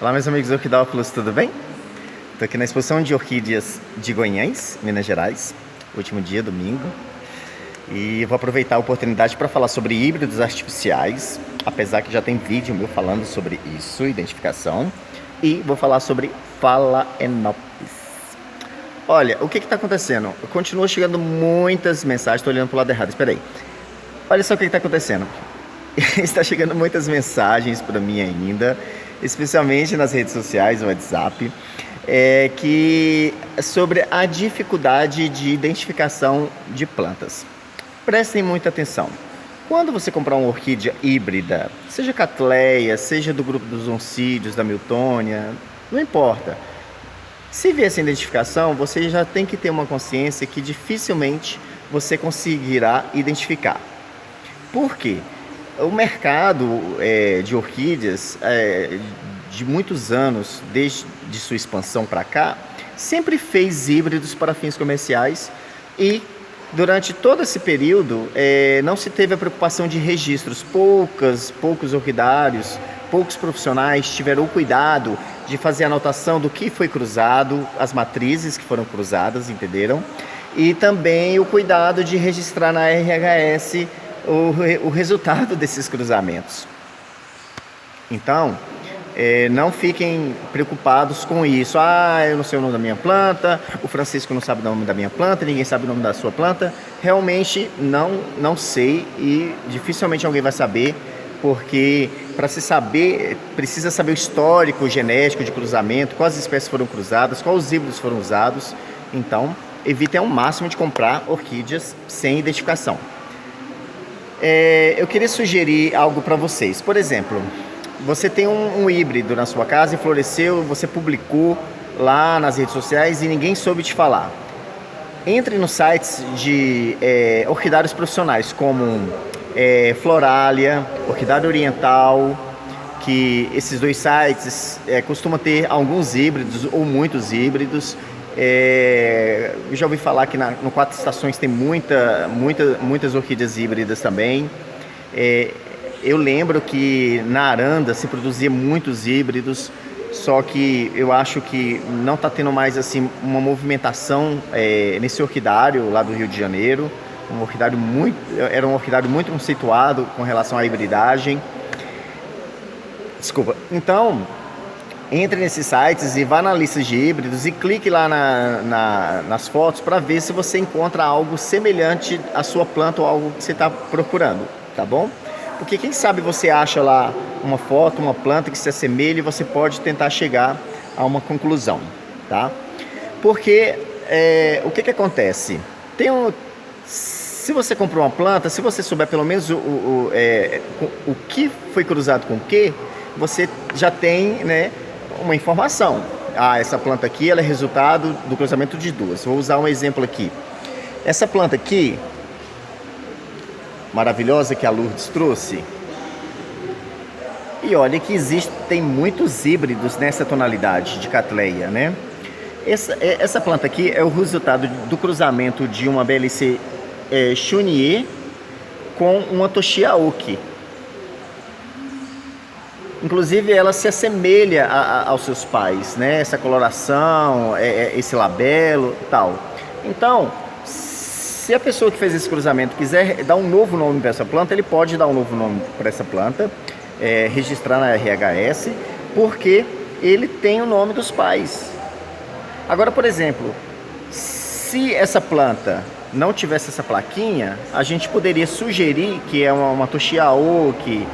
Olá, meus amigos orquidófilos, tudo bem? Estou aqui na exposição de orquídeas de Goiânia, Minas Gerais, último dia, domingo, e vou aproveitar a oportunidade para falar sobre híbridos artificiais, apesar que já tem vídeo meu falando sobre isso, identificação, e vou falar sobre Phalaenopsis. Olha, o que está acontecendo? Continua chegando muitas mensagens, estou olhando para o lado errado, espera aí. Olha só o que está acontecendo. Está chegando muitas mensagens para mim ainda, especialmente nas redes sociais, no WhatsApp, sobre a dificuldade de identificação de plantas. Prestem muita atenção. Quando você comprar uma orquídea híbrida, seja Cattleya, seja do grupo dos oncídios, da Miltonia, não importa. Se vier essa identificação, você já tem que ter uma consciência que dificilmente você conseguirá identificar. Por quê? O mercado de orquídeas, de muitos anos, desde de sua expansão para cá, sempre fez híbridos para fins comerciais e durante todo esse período não se teve a preocupação de registros. Poucos orquidários, poucos profissionais tiveram o cuidado de fazer a anotação do que foi cruzado, as matrizes que foram cruzadas, entenderam? E também o cuidado de registrar na RHS o resultado desses cruzamentos. Então, não fiquem preocupados com isso. Eu não sei o nome da minha planta, o Francisco não sabe o nome da minha planta, ninguém sabe o nome da sua planta. Realmente não sei e dificilmente alguém vai saber, porque para se saber, precisa saber o histórico genético de cruzamento, quais espécies foram cruzadas, quais híbridos foram usados. Então, evitem ao máximo de comprar orquídeas sem identificação. Eu queria sugerir algo para vocês. Por exemplo, você tem um híbrido na sua casa e floresceu, você publicou lá nas redes sociais e ninguém soube te falar. Entre nos sites de orquidários profissionais, como Floralia, Orquidária Oriental, que esses dois sites costumam ter alguns híbridos ou muitos híbridos. Eu já ouvi falar que no Quatro Estações tem muitas orquídeas híbridas também. Eu lembro que na Aranda se produzia muitos híbridos, só que eu acho que não está tendo mais assim uma movimentação nesse orquidário lá do Rio de Janeiro. Era um orquidário muito conceituado com relação à hibridagem. Desculpa. Então, entre nesses sites e vá na lista de híbridos e clique lá nas fotos para ver se você encontra algo semelhante à sua planta ou algo que você está procurando, tá bom? Porque quem sabe você acha lá uma foto, uma planta que se assemelhe e você pode tentar chegar a uma conclusão, tá? Porque o que acontece? Se você comprou uma planta, se você souber pelo menos o que foi cruzado com o que, você já tem, né, uma informação. Essa planta aqui ela é resultado do cruzamento de duas. Vou usar um exemplo aqui. Essa planta aqui, maravilhosa, que a Lourdes trouxe. E olha que tem muitos híbridos nessa tonalidade de Cattleya, né? Essa planta aqui é o resultado do cruzamento de uma BLC Chunier com uma Toshiaoki. Inclusive ela se assemelha aos seus pais, né? Essa coloração, esse labelo e tal. Então, se a pessoa que fez esse cruzamento quiser dar um novo nome para essa planta, ele pode dar um novo nome para essa planta, registrar na RHS, porque ele tem o nome dos pais. Agora, por exemplo, se essa planta não tivesse essa plaquinha, a gente poderia sugerir que é uma Toshiaoki,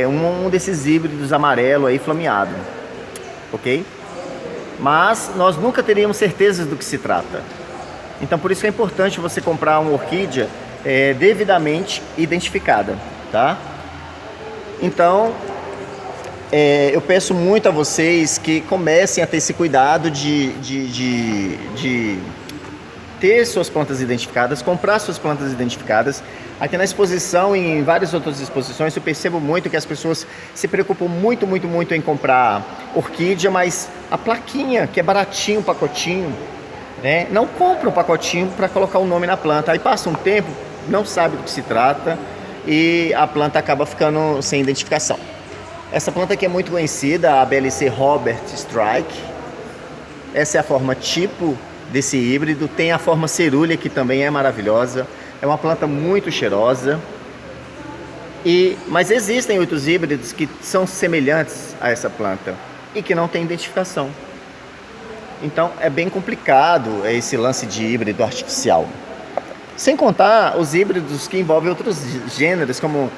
um desses híbridos amarelo aí flameado, ok? Mas nós nunca teríamos certeza do que se trata. Então por isso que é importante você comprar uma orquídea devidamente identificada, tá? Então eu peço muito a vocês que comecem a ter esse cuidado de ter suas plantas identificadas, comprar suas plantas identificadas. Aqui na exposição e em várias outras exposições eu percebo muito que as pessoas se preocupam muito em comprar orquídea, mas a plaquinha, que é baratinho, um pacotinho, né? Não compra um pacotinho para colocar o nome na planta. Aí passa um tempo, não sabe do que se trata e a planta acaba ficando sem identificação. Essa planta aqui é muito conhecida, a BLC Robert Strike. Essa é a forma tipo desse híbrido. Tem a forma cerúlea, que também é maravilhosa. É uma planta muito cheirosa. Mas existem outros híbridos que são semelhantes a essa planta e que não tem identificação. Então é bem complicado esse lance de híbrido artificial. Sem contar os híbridos que envolvem outros gêneros, como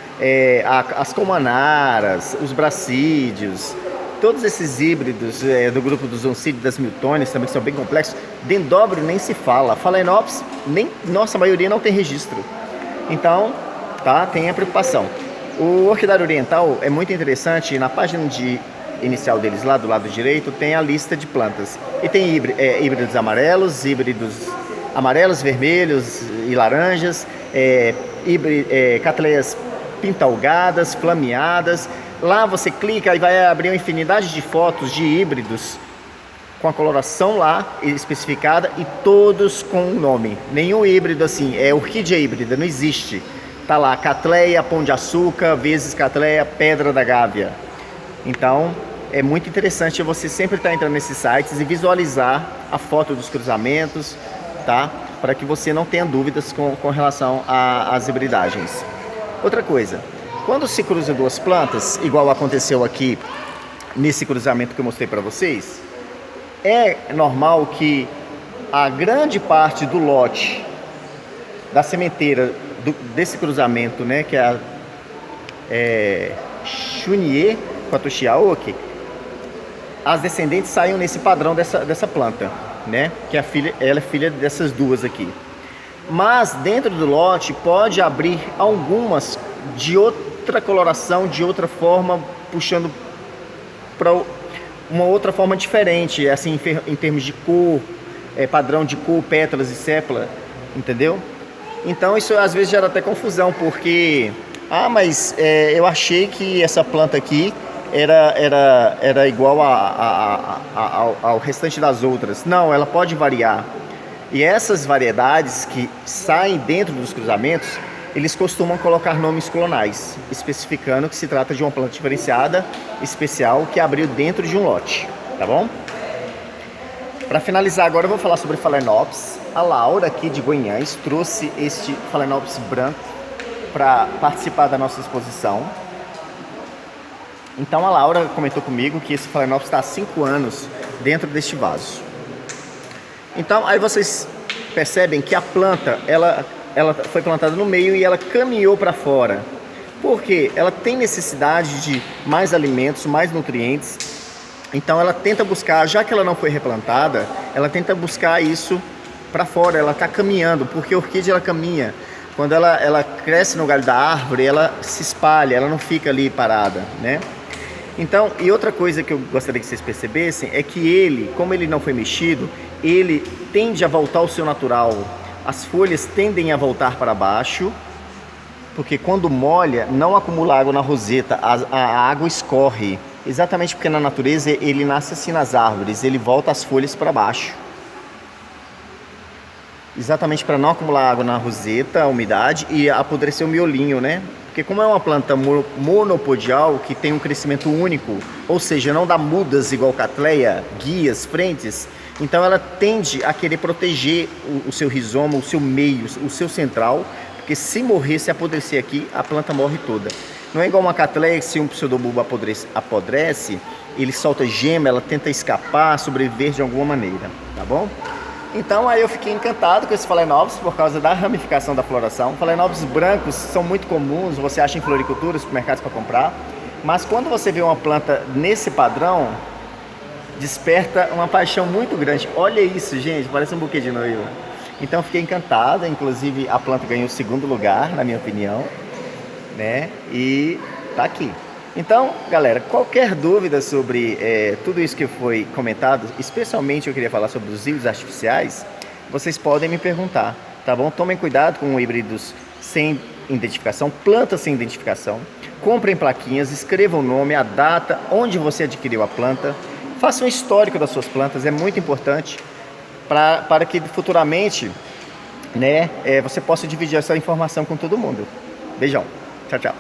as colmanaras, os bracídeos. Todos esses híbridos do grupo dos oncídeos, das miltones, também que são bem complexos. Dendróbio nem se fala. Phalaenopsis, nossa maioria não tem registro. Então, tá, tem a preocupação. O orquidário oriental é muito interessante. Na página inicial deles, lá do lado direito, tem a lista de plantas. E tem híbridos amarelos, vermelhos e laranjas, catleias pintalgadas, flameadas. Lá você clica e vai abrir uma infinidade de fotos de híbridos com a coloração lá especificada e todos com nome. Nenhum híbrido assim, é orquídea híbrida, não existe. Tá lá, Catleia Pão de Açúcar vezes Catleia Pedra da Gávea. Então, é muito interessante você sempre estar entrando nesses sites e visualizar a foto dos cruzamentos, tá? Para que você não tenha dúvidas com relação às hibridagens. Outra coisa, quando se cruza duas plantas, igual aconteceu aqui nesse cruzamento que eu mostrei para vocês, é normal que a grande parte do lote da sementeira desse cruzamento, né, que é a Chunier com a Toshiaoki, as descendentes saiam nesse padrão dessa planta, né, que ela é filha dessas duas aqui. Mas dentro do lote pode abrir algumas de outra coloração, de outra forma, puxando para uma outra forma diferente, assim, em termos de cor, padrão de cor, pétalas e sépala, entendeu? Então isso às vezes gera até confusão, porque mas eu achei que essa planta aqui era igual ao restante das outras. Não, ela pode variar. E essas variedades que saem dentro dos cruzamentos, eles costumam colocar nomes clonais, especificando que se trata de uma planta diferenciada, especial, que abriu dentro de um lote, tá bom? Para finalizar agora eu vou falar sobre Phalaenopsis. A Laura aqui de Goiânia trouxe este Phalaenopsis branco para participar da nossa exposição. Então a Laura comentou comigo que esse Phalaenopsis está há 5 anos dentro deste vaso. Então aí vocês percebem que a planta, ela foi plantada no meio e ela caminhou para fora. Porque ela tem necessidade de mais alimentos, mais nutrientes. Então ela tenta buscar, já que ela não foi replantada, ela tenta buscar isso para fora. Ela está caminhando, porque a orquídea ela caminha. Quando ela cresce no galho da árvore, ela se espalha, ela não fica ali parada, né? Então, e outra coisa que eu gostaria que vocês percebessem é que ele, como ele não foi mexido, ele tende a voltar ao seu natural. As folhas tendem a voltar para baixo, porque quando molha, não acumula água na roseta, a água escorre. Exatamente porque na natureza ele nasce assim nas árvores, ele volta as folhas para baixo. Exatamente para não acumular água na roseta, a umidade e apodrecer o miolinho, né? Porque como é uma planta monopodial que tem um crescimento único, ou seja, não dá mudas igual catleia, guias, frentes, então ela tende a querer proteger o seu rizoma, o seu meio, o seu central, porque se morrer, se apodrecer aqui, a planta morre toda. Não é igual uma catleia que se um pseudobulbo apodrece, ele solta gema, ela tenta escapar, sobreviver de alguma maneira, tá bom? Então aí eu fiquei encantado com esse Phalaenopsis por causa da ramificação da floração. Phalaenopsis brancos são muito comuns, você acha em floricultura, supermercados para comprar. Mas quando você vê uma planta nesse padrão, desperta uma paixão muito grande. Olha isso, gente, parece um buquê de noiva. Então eu fiquei encantado, inclusive a planta ganhou o 2º lugar, na minha opinião, né? E tá aqui. Então, galera, qualquer dúvida sobre tudo isso que foi comentado, especialmente eu queria falar sobre os híbridos artificiais, vocês podem me perguntar, tá bom? Tomem cuidado com híbridos sem identificação, plantas sem identificação. Comprem plaquinhas, escrevam o nome, a data, onde você adquiriu a planta. Façam um histórico das suas plantas, é muito importante para que futuramente, né, você possa dividir essa informação com todo mundo. Beijão, tchau, tchau.